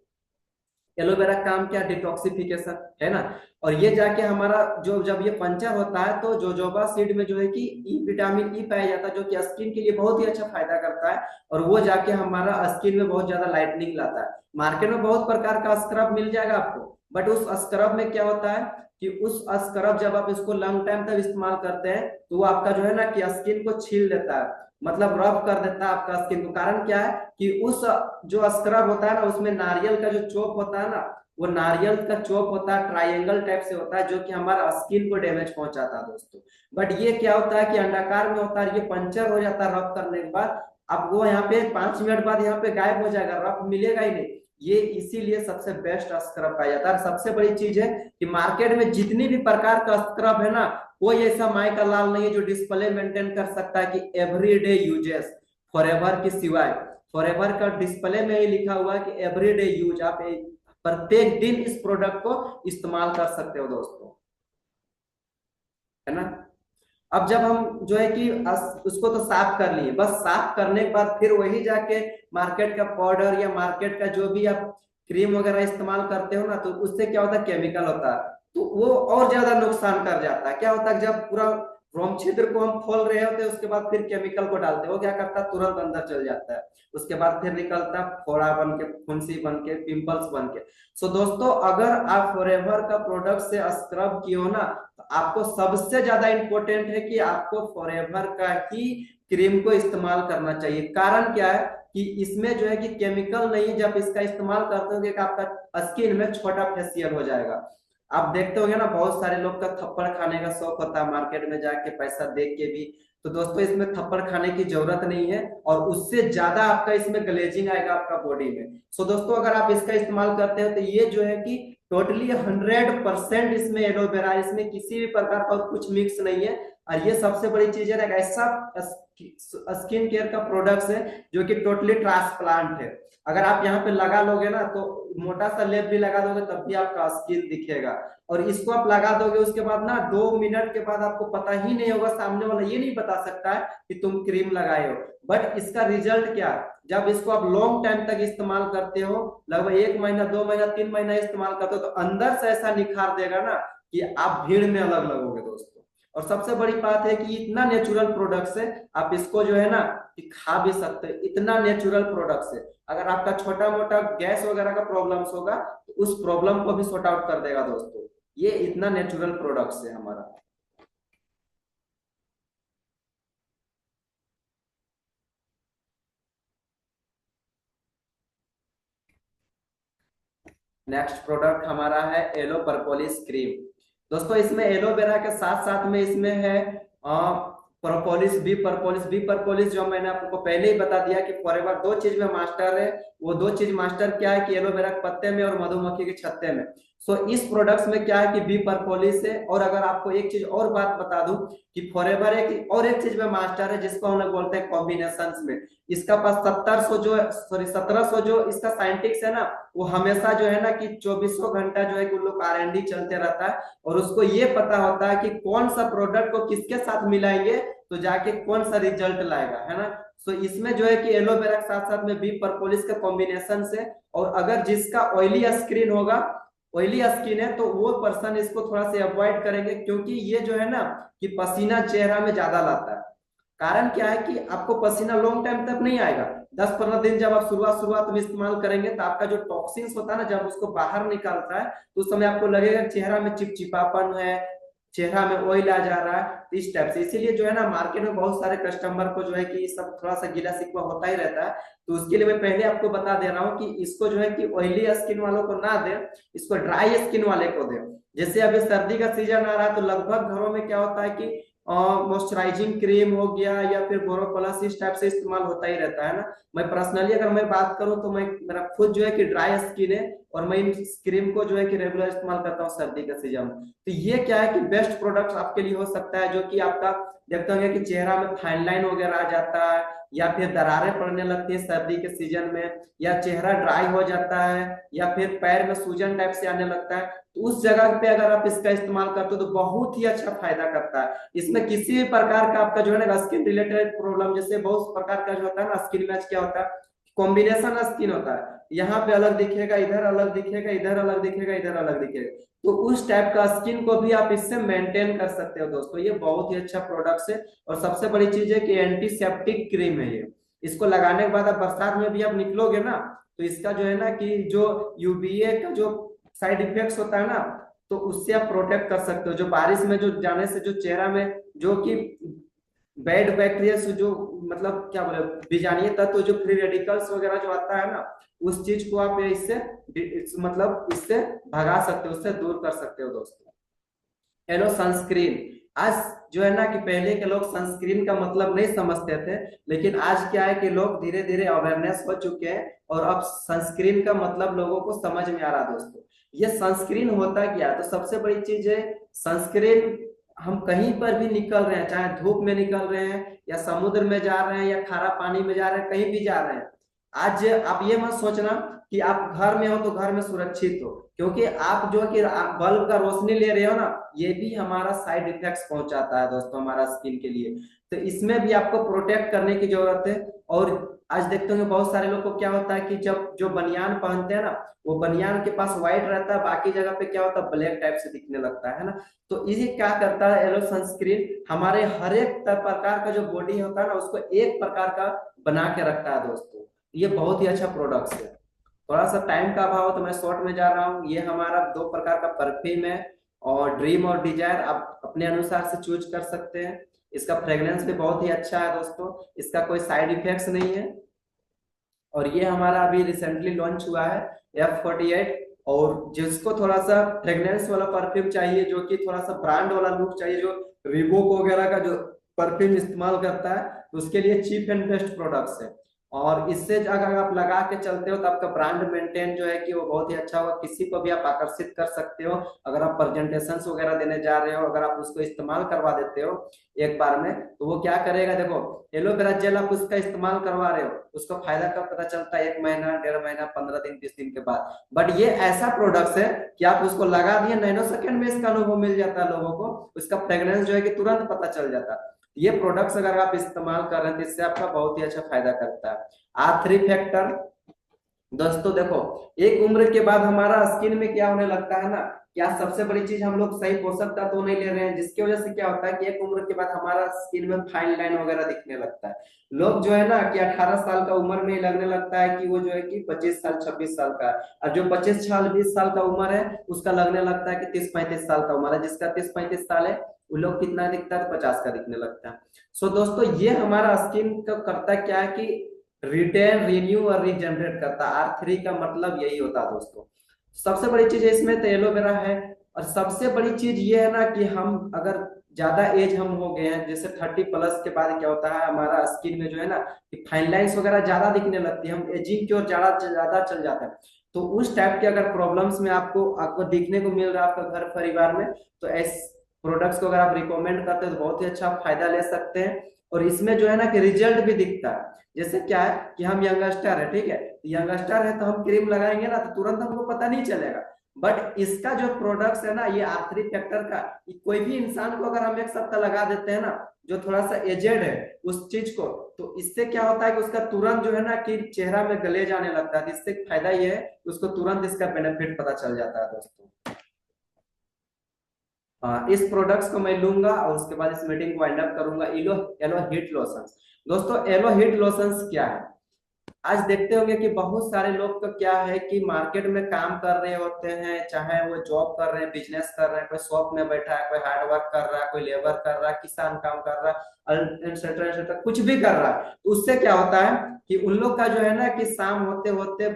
एलोवेरा का काम क्या, डिटॉक्सिफिकेशन, है ना। और ये जाके हमारा जो जब ये पंचर होता है तो जोजोबा सीड में जो है कि विटामिन ई पाया जाता है, जो कि स्किन के लिए बहुत ही अच्छा फायदा करता है। और वो जाके हमारा स्किन में बहुत ज्यादा लाइटनिंग लाता है। मार्केट में बहुत प्रकार का स्क्रब मिल जाएगा आपको, बट उस स्क्रब में क्या होता है कि उस स्क्रब जब आप इसको लॉन्ग टाइम तक इस्तेमाल करते हैं तो वो आपका जो है ना कि स्किन को छील देता है, मतलब रफ कर देता है आपका स्किन को। कारण क्या है कि उस जो स्क्रब होता है ना, उसमें नारियल का जो चोप होता है ना, वो नारियल का चोप होता है, ट्रायंगल टाइप से होता है, जो कि हमारा स्किन को डैमेज पहुंचाता है दोस्तों। बट ये क्या होता है कि अंडाकार में होता है, ये पंचर हो जाता है रफ करने के बाद। अब वो यहाँ पे 5 मिनट बाद यहाँ पे गायब हो जाएगा, रफ मिलेगा ही नहीं। ये इसीलिए सबसे बेस्ट स्क्रब पाया जाता है। सबसे बड़ी चीज है कि मार्केट में जितनी भी प्रकार का स्क्रब है ना, कोई ऐसा माई का लाल नहीं है जो डिस्प्ले मेंटेन कर सकता है कि एवरीडे यूजेस, फॉरएवर के सिवाय। फॉरएवर का डिस्प्ले में ही लिखा हुआ है कि एवरीडे यूज, आप प्रत्येक दिन इस प्रोडक्ट को इस्तेमाल कर सकते हो दोस्तों, है ना। अब जब हम जो है कि उसको तो साफ कर लिए, बस साफ करने के बाद फिर वही जाके मार्केट का पाउडर या मार्केट का जो भी आप क्रीम वगैरह इस्तेमाल करते हो ना, तो उससे क्या होता है, केमिकल होता है, तो वो और ज्यादा नुकसान कर जाता है। क्या होता है, जब पूरा रोम छिद्र को हम खोल रहे होते हैं, उसके बाद फिर केमिकल को डालते हैं, वो क्या करता है, तुरंत अंदर चल जाता है, उसके बाद फिर निकलता है फोड़ा बन के, फुंसी बन के, पिंपल्स बन के। सो दोस्तों, अगर आप फॉरएवर का प्रोडक्ट से स्क्रब किए हो ना, तो आपको सबसे ज्यादा इंपॉर्टेंट है कि आपको फॉरएवर का ही क्रीम को इस्तेमाल करना चाहिए। कारण क्या है कि इसमें जो है कि केमिकल नहीं, जब इसका इस्तेमाल करते हो कि आपका स्किन में छोटा फेशियल हो जाएगा। आप देखते होंगे ना, बहुत सारे लोग का थप्पड़ खाने का शौक होता है, मार्केट में जाके पैसा देख के भी। तो दोस्तों, इसमें थप्पड़ खाने की जरूरत नहीं है, और उससे ज्यादा आपका इसमें ग्लेजिंग आएगा आपका बॉडी में। सो दोस्तों, अगर आप इसका इस्तेमाल करते हो तो ये जो है कि टोटली 100% इसमें एलोवेरा, इसमें किसी भी प्रकार का और कुछ मिक्स नहीं है। और ये सबसे बड़ी चीज है, ऐसा स्किन केयर का प्रोडक्ट है जो कि टोटली ट्रांसप्लांट है। अगर आप यहाँ पे लगा लोगे ना, तो मोटा सा लेप भी लगा दोगे तब भी आपका स्किन दिखेगा। और इसको आप लगा दोगे, उसके बाद ना 2 मिनट के बाद आपको पता ही नहीं होगा, सामने वाला ये नहीं बता सकता है कि तुम क्रीम लगाए हो। बट इसका रिजल्ट क्या है, जब इसको आप लॉन्ग टाइम तक इस्तेमाल करते हो, लगभग 1 महीना, 2 महीना, 3 महीना इस्तेमाल करते हो, तो अंदर से ऐसा निखार देगा ना कि आप भीड़ में अलग लगोगे दोस्तों। और सबसे बड़ी बात है कि इतना नेचुरल प्रोडक्ट्स है, आप इसको जो है ना कि खा भी सकते हैं, इतना नेचुरल प्रोडक्ट्स है। अगर आपका छोटा मोटा गैस वगैरह का प्रॉब्लम्स होगा, तो उस प्रॉब्लम को भी सॉर्ट आउट कर देगा दोस्तों। ये इतना नेचुरल प्रोडक्ट्स है हमारा। नेक्स्ट प्रोडक्ट हमारा है एलो परपोलिस क्रीम। दोस्तों, इसमें एलोवेरा के साथ साथ में इसमें है प्रोपोलिस, बी परपोलिस। बी परपोलिस जो मैंने आपको पहले ही बता दिया कि फॉरएवर दो चीज में मास्टर है। वो दो चीज मास्टर क्या है कि एलोवेरा के पत्ते में और मधुमक्खी के छत्ते में। सो इस प्रोडक्ट्स में क्या है कि बी परपोलिस है। और अगर आपको एक चीज और बात बता दूं कि फॉरएवर एक और एक चीज में मास्टर है, जिसको हम लोग बोलते हैं कॉम्बिनेशन में। इसका पास 1700 जो, सॉरी 1700 जो इसका साइंटिक्स है ना, वो हमेशा जो है ना कि 2400 घंटा जो है कि उन लोग R&D चलते रहता है, और उसको ये पता होता है कि कौन सा प्रोडक्ट को किसके साथ मिलाएंगे तो जाके कौन सा रिजल्ट लाएगा, है ना। सो इसमें जो है कि एलोवेरा के साथ साथ में बी परपोलिस का कॉम्बिनेशन से। और अगर जिसका ऑयली स्किन होगा, ऑयली स्किन है, तो वो पर्सन इसको थोड़ा सा अवॉइड करेंगे, क्योंकि ये जो है ना कि पसीना चेहरा में ज्यादा लाता है। कारण क्या है कि आपको पसीना लॉन्ग टाइम तक नहीं आएगा, 10-15 दिन जब आप शुरुआत शुरुआत में इस्तेमाल करेंगे, तो आपका जो टॉक्सिन्स होता है ना, जब उसको बाहर निकालता है, तो उस समय आपको लगेगा चेहरा में चिपचिपापन है, चेहरा में ऑयल आ जा रहा है, तो इस टाइप से। इसीलिए जो है ना, मार्केट में बहुत सारे कस्टमर को जो है कि सब थोड़ा सा गिला शिकवा होता ही रहता है। तो उसके लिए मैं पहले आपको बता दे रहा हूँ कि इसको जो है कि ऑयली स्किन वालों को ना दे, इसको ड्राई स्किन वाले को दे। जैसे अभी सर्दी का सीजन आ रहा है, तो लगभग घरों में क्या होता है कि मॉइस्चराइजिंग क्रीम हो गया या फिर बोरोप्लस, इस टाइप से इस्तेमाल होता ही रहता है ना। मैं पर्सनली अगर मैं बात करूं, तो मैं, मेरा खुद जो है कि ड्राई स्किन है, और मैं इन क्रीम को जो है कि रेगुलर इस्तेमाल करता हूँ सर्दी का सीजन में। तो ये क्या है कि बेस्ट प्रोडक्ट आपके लिए हो सकता है, जो कि आपका देखते होंगे कि चेहरा में फाइन लाइन वगैरह आ जाता है, या फिर दरारें पड़ने लगती है सर्दी के सीजन में, या चेहरा ड्राई हो जाता है, या फिर पैर में सूजन टाइप से आने लगता है, तो उस जगह पे अगर आप इसका इस्तेमाल करते हो तो बहुत ही अच्छा फायदा करता है। इसमें किसी भी प्रकार का आपका जो है ना स्किन रिलेटेड प्रॉब्लम, जैसे बहुत प्रकार का जो होता है ना स्किन मैच, क्या होता है, कॉम्बिनेशन स्किन होता है, यहाँ पे अलग दिखेगा, इधर अलग दिखेगा, इधर अलग दिखेगा, इधर अलग दिखेगा, तो उस टाइप का स्किन को भी आप इससे मेंटेन कर सकते हो दोस्तों। ये बहुत ही अच्छा प्रोडक्ट है। और सबसे बड़ी चीज है कि एंटीसेप्टिक क्रीम है ये। इसको लगाने के बाद आप बरसात में भी आप निकलोगे ना, तो इसका जो है ना कि जो यूवीए का जो साइड इफेक्ट्स होता है ना, तो उससे आप प्रोटेक्ट कर सकते हो। जो बारिश में जो जाने से जो चेहरा में जो कि बैड बैक्टीरिया से जो, मतलब क्या बोले, बीजाणु तत्व, जो फ्री रेडिकल्स वगैरह जो आता है ना, उस चीज को आप इससे मतलब इससे भगा सकते हो, उससे दूर कर सकते हो दोस्तों। Hello sunscreen. आज जो है ना कि पहले के लोग सनस्क्रीन का मतलब नहीं समझते थे, लेकिन आज क्या है कि लोग धीरे धीरे अवेयरनेस हो चुके हैं, और अब सनस्क्रीन का मतलब लोगों को समझ में आ रहा है दोस्तों। ये सनस्क्रीन होता क्या है, तो सबसे बड़ी चीज है सनस्क्रीन। हम कहीं पर भी निकल रहे हैं, चाहे धूप में निकल रहे हैं, या समुद्र में जा रहे हैं, या खारा पानी में जा रहे हैं, कहीं भी जा रहे हैं, आज आप ये मत सोचना कि आप घर में हो तो घर में सुरक्षित हो, क्योंकि आप जो है कि आप बल्ब का रोशनी ले रहे हो ना, ये भी हमारा साइड इफेक्ट्स पहुंचाता है दोस्तों हमारा स्किन के लिए। तो इसमें भी आपको प्रोटेक्ट करने की जरूरत है। और आज देखते होंगे बहुत सारे लोग को क्या होता है कि जब जो बनियान पहनते हैं ना, वो बनियान के पास व्हाइट रहता है, बाकी जगह पे क्या होता है ब्लैक टाइप से दिखने लगता है ना। तो इसी क्या करता है येलो सनस्क्रीन, हमारे हर एक प्रकार का जो बॉडी होता है ना उसको एक प्रकार का बना के रखता है दोस्तों। ये बहुत ही अच्छा प्रोडक्ट है। थोड़ा सा टाइम का अभाव है तो मैं शॉर्ट में जा रहा हूँ। ये हमारा दो प्रकार का परफ्यूम है, और ड्रीम और डिजायर आप अपने अनुसार से चूज कर सकते हैं। इसका फ्रेग्रेंस भी बहुत ही अच्छा है दोस्तों, इसका कोई साइड इफेक्ट्स नहीं है। और ये हमारा अभी रिसेंटली लॉन्च हुआ है F48। और जिसको थोड़ा सा फ्रेग्रेंस वाला परफ्यूम चाहिए, जो कि थोड़ा सा ब्रांड वाला लुक चाहिए, जो रिबोक वगैरह का जो परफ्यूम इस्तेमाल करता है, तो उसके लिए चीप एंड बेस्ट प्रोडक्ट्स है। और इससे अगर आप लगा के चलते हो तो आपका ब्रांड मेंटेन जो है कि वो बहुत ही अच्छा होगा, किसी को भी आप आकर्षित कर सकते हो। अगर आप प्रेजेंटेशंस वगैरह देने जा रहे हो, अगर आप उसको इस्तेमाल करवा देते हो एक बार में, तो वो क्या करेगा, देखो एलोवेरा जेल आप उसका इस्तेमाल करवा रहे हो, उसका फायदा कब पता चलता है? 1 महीना, 1.5 महीना, 15 दिन, 20 दिन के बाद। बट ये ऐसा प्रोडक्ट है कि आप उसको लगा दिए, नैनो सेकंड में इसका अनुभव मिल जाता है लोगों को, उसका फ्रेग्रेंस जो है कि तुरंत पता चल जाता है। ये प्रोडक्ट्स अगर आप इस्तेमाल कर रहे हैं तो इससे आपका बहुत ही अच्छा फायदा करता है। R3 फैक्टर दोस्तों देखो, एक उम्र के बाद हमारा स्किन में क्या होने लगता है ना, क्या सबसे बड़ी चीज हम लोग सही पोषक तत्व तो नहीं ले रहे हैं, जिसकी वजह से क्या होता है कि एक उम्र के बाद हमारा स्किन में फाइन लाइन वगैरह दिखने लगता है। लोग जो है ना कि 18 साल का उम्र में ही लगने लगता है कि वो जो है कि 25 साल 26 साल का है, और जो 25 साल 20 साल का उम्र है उसका लगने लगता है कि 30 35 साल का उम्र है। जिसका 30 35 साल है वो लोग कितना दिखता है? 50 का दिखने लगता है। सो दोस्तों ये हमारा स्किन का करता क्या है कि रिटेन, रिन्यू और रिजनरेट करता है। R3 का मतलब यही होता है दोस्तों। सबसे बड़ी चीज इसमें तो एलोवेरा है। और सबसे बड़ी चीज ये है ना कि हम अगर ज्यादा एज हम हो गए हैं, जैसे 30 प्लस के बाद क्या होता है हमारा स्किन में जो है ना कि फाइन लाइन्स वगैरह ज्यादा दिखने लगती है, हम एजिंग की ओर ज्यादा ज्यादा चल जाते हैं। तो उस टाइप के अगर प्रॉब्लम्स में आपको आपको दिखने को मिल रहा है आपका घर परिवार में, तो ऐसे प्रोडक्ट्स को अगर आप रिकमेंड करते हैं तो बहुत ही अच्छा फायदा ले सकते हैं। और इसमें जो है ना कि रिजल्ट भी दिखता है। जैसे क्या है कि हम यंगस्टर है, ठीक है, यंगस्टर है तो हम क्रीम लगाएंगे ना तो तुरंत हमको पता नहीं चलेगा। बट इसका जो प्रोडक्ट्स है ना, ये R3 फैक्टर का, कोई भी इंसान को अगर हम एक सप्ताह लगा देते हैं ना, जो थोड़ा सा एजेड है उस चीज को, तो इससे क्या होता है कि उसका तुरंत जो है ना कि चेहरा में गले जाने लगता है। तो इससे फायदा ये है कि उसको तुरंत इसका बेनिफिट पता चल जाता है दोस्तों। इस प्रोडक्ट्स को मैं लूंगा और उसके बाद इस मीटिंग को वाइंड अप करूंगा। एलो एलो हीट लोशंस दोस्तों, एलो हीट लोशंस क्या है? आज देखते होंगे कि बहुत सारे लोग का क्या है कि मार्केट में काम कर रहे होते हैं, चाहे वो जॉब कर रहे हैं, बिजनेस कर रहे हैं, कोई शॉप में बैठा है, कोई हार्ड वर्क कर रहा है, कोई लेबर कर रहा है, किसान काम कर रहा है, एक्सेट्रा एक्सेट्रा कुछ भी कर रहा है। तो उससे क्या होता है कि उन लोग का जो है ना कि शाम होते होते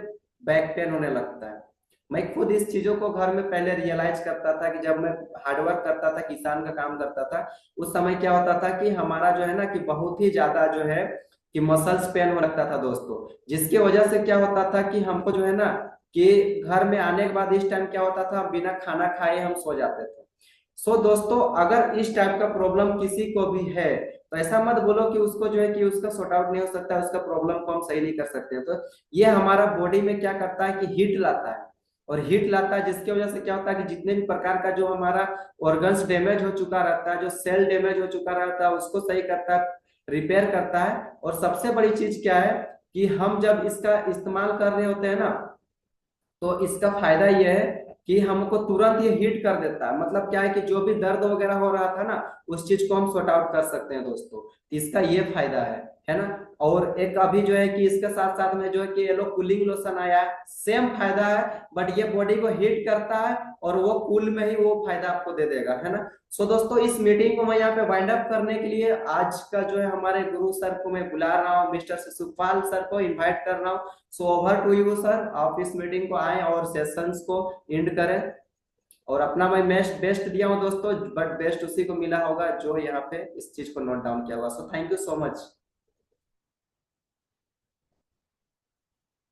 बैक पेन होने लगता है। मैं खुद इस चीजों को घर में पहले रियलाइज करता था कि जब मैं हार्डवर्क करता था, किसान का काम करता था, उस समय क्या होता था कि हमारा जो है ना कि बहुत ही ज्यादा जो है कि मसल्स पेन हो लगता था दोस्तों। जिसकी वजह से क्या होता था कि हमको जो है ना कि घर में आने के बाद इस टाइम क्या होता था, बिना खाना खाए हम सो जाते थे। सो दोस्तों अगर इस टाइप का प्रॉब्लम किसी को भी है तो ऐसा मत बोलो कि उसको जो है कि उसका सॉर्ट आउट नहीं हो सकता, उसका प्रॉब्लम को हम सही नहीं कर सकते। तो ये हमारा बॉडी में क्या करता है कि हीट लाता है, और हीट लाता है जिसकी वजह से क्या होता है कि जितने भी प्रकार का जो हमारा ऑर्गन्स डैमेज हो चुका रहता है, जो सेल डैमेज हो चुका रहता है, उसको सही करता है, रिपेयर करता है। और सबसे बड़ी चीज क्या है कि हम जब इसका इस्तेमाल कर रहे होते हैं ना, तो इसका फायदा यह है कि हमको तुरंत ये हीट कर देता है। मतलब क्या है कि जो भी दर्द वगैरह हो रहा था ना, उस चीज को हम सॉर्ट आउट कर सकते हैं दोस्तों। इसका ये फायदा है ना। और एक अभी जो है कि इसके साथ साथ में जो है कि येलो कूलिंग लोशन आया है, सेम फायदा है, बट ये बॉडी को हीट करता है और वो कूल में ही वो फायदा आपको दे देगा, है ना। सो दोस्तों इस मीटिंग को मैं यहाँ पे वाइंड अप करने के लिए आज का जो है हमारे गुरु सर को मैं बुला रहा हूँ, मिस्टर सुखपाल सर को इन्वाइट कर रहा हूँ। So over to you sir, आप इस मीटिंग को आए और सेशंस को एंड करें। और अपना मैं बेस्ट बेस्ट दिया हूँ दोस्तों, बट बेस्ट उसी को मिला होगा जो यहाँ पे इस चीज को नोट डाउन किया हुआ। So thank you so much.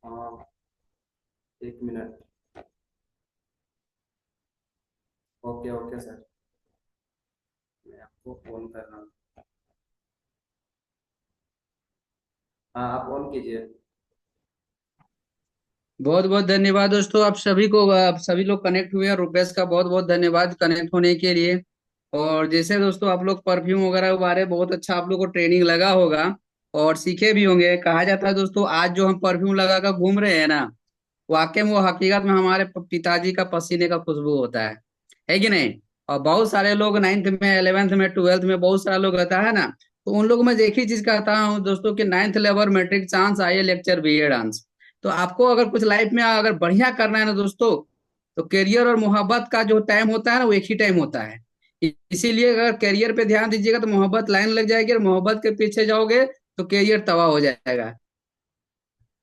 हाँ, 1 मिनट। ओके ओके सर, मैं आपको फोन कर रहा हूँ। हाँ आप ऑन कीजिए। बहुत बहुत धन्यवाद दोस्तों, आप सभी को, आप सभी लोग कनेक्ट हुए हैं। रुपेश का बहुत बहुत धन्यवाद कनेक्ट होने के लिए। और जैसे दोस्तों आप लोग परफ्यूम वगैरह के बारे में बहुत अच्छा आप लोग को ट्रेनिंग लगा होगा और सीखे भी होंगे। कहा जाता है दोस्तों, आज जो हम परफ्यूम लगा कर घूम रहे हैं ना, वाकई में वो हकीकत में हमारे पिताजी का पसीने का खुशबू होता है कि नहीं। और बहुत सारे लोग नाइन्थ में, 11th में, 12th में बहुत सारे लोग रहता है ना, तो उन लोगों में एक ही चीज कहता हूँ दोस्तों कि 9th लेवल मैट्रिक चांस आइए लेक्चर बीए डांस। तो आपको अगर कुछ लाइफ में अगर बढ़िया करना है ना दोस्तों, तो करियर और मोहब्बत का जो टाइम होता है ना, वो एक ही टाइम होता है। इसीलिए अगर करियर पे ध्यान दीजिएगा तो मोहब्बत लाइन लग जाएगी, और मोहब्बत के पीछे जाओगे तो करियर तबाह हो जाएगा।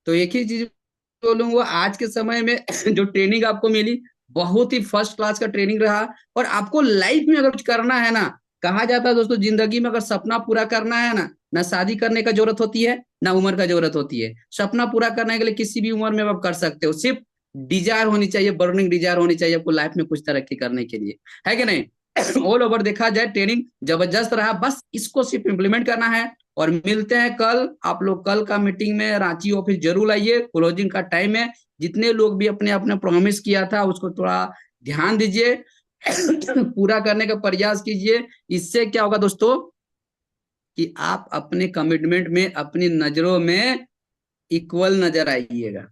तो एक ही चीज बोलूंगा, आज के समय में जो ट्रेनिंग आपको मिली, बहुत ही फर्स्ट क्लास का ट्रेनिंग रहा। और आपको लाइफ में अगर कुछ करना है ना, कहा जाता है दोस्तों, जिंदगी में अगर सपना पूरा करना है ना, ना शादी करने का जरूरत होती है, ना उम्र का जरूरत होती है। सपना पूरा करने के लिए किसी भी उम्र में आप कर सकते हो, सिर्फ डिजायर होनी चाहिए, बर्निंग डिजायर होनी चाहिए आपको लाइफ में कुछ तरक्की करने के लिए, है कि नहीं। ऑल ओवर देखा जाए ट्रेनिंग जबरदस्त रहा, बस इसको सिर्फ इम्प्लीमेंट करना है। और मिलते हैं कल, आप लोग कल का मीटिंग में रांची ऑफिस जरूर आइए, क्लोजिंग का टाइम है। जितने लोग भी अपने अपने प्रॉमिस किया था उसको थोड़ा ध्यान दीजिए, पूरा करने का प्रयास कीजिए। इससे क्या होगा दोस्तों, कि आप अपने कमिटमेंट में, अपनी नजरों में इक्वल नजर आइएगा,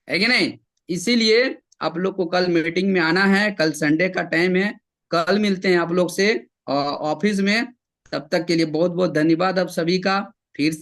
है कि नहीं। इसीलिए आप लोग को कल मीटिंग में आना है, कल संडे का टाइम है। कल मिलते हैं आप लोग से ऑफिस में। तब तक के लिए बहुत बहुत धन्यवाद आप सभी का। फिर